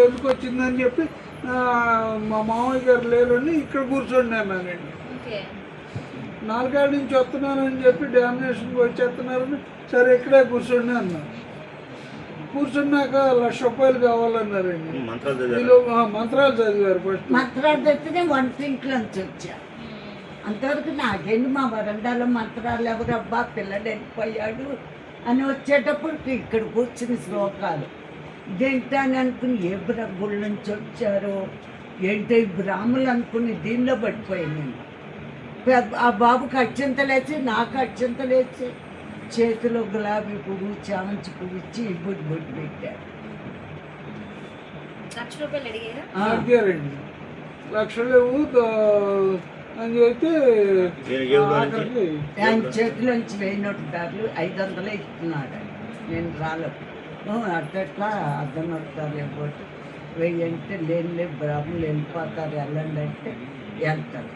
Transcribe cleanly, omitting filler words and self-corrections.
ఎందుకు వచ్చిందని చెప్పి మా మామయ్య గారు లేరని ఇక్కడ కూర్చున్నానండి. నాలుగేళ్ళ నుంచి వస్తున్నానని చెప్పి డామినేషన్కి వచ్చేస్తున్నారని సరే ఇక్కడే కూర్చోండి అన్నారు. కూర్చున్నాక 1,00,000 రూపాయలు కావాలన్నారండి. మంత్రాలు చదివారు. ఫస్ట్ మంత్రాలు తెచ్చినే వంటింట్లో నుంచి వచ్చా. అంతవరకు నాకేంటి మా వరండాలో మంత్రాలు ఎవరబ్బా పిల్లడు వెళ్ళిపోయాడు అని వచ్చేటప్పుడు ఇక్కడ కూర్చుని శ్లోకాలు ఇదేంటి అని అనుకుని ఏ గుళ్ళ నుంచి వచ్చారో ఏంటో ఈ బ్రాహ్మణులు అనుకుని దీనిలో పడిపోయాను నేను. ఆ బాబుకి అత్యంతలేచి నాకు అత్యంతలేచి చేతిలో గులాబీ పువ్వు చామంతి పువ్వు ఇచ్చి బొడ్డు బొడ్డు పెట్టారు. 1,00,000 రూపాయలు అడిగారండి. 1,00,000 లేవు అని చెప్తే ఆయన చేతిలోంచి 1000 నోటుదారులు 500 ఇస్తున్నాడు. నేను రాలేదు. అట్లా అర్థం అవుతారు లేకపోతే 1000 అంటే లేని బ్రాహ్మణులు వెళ్ళిపోతారు వెళ్ళండి అంటే వెళ్తారు.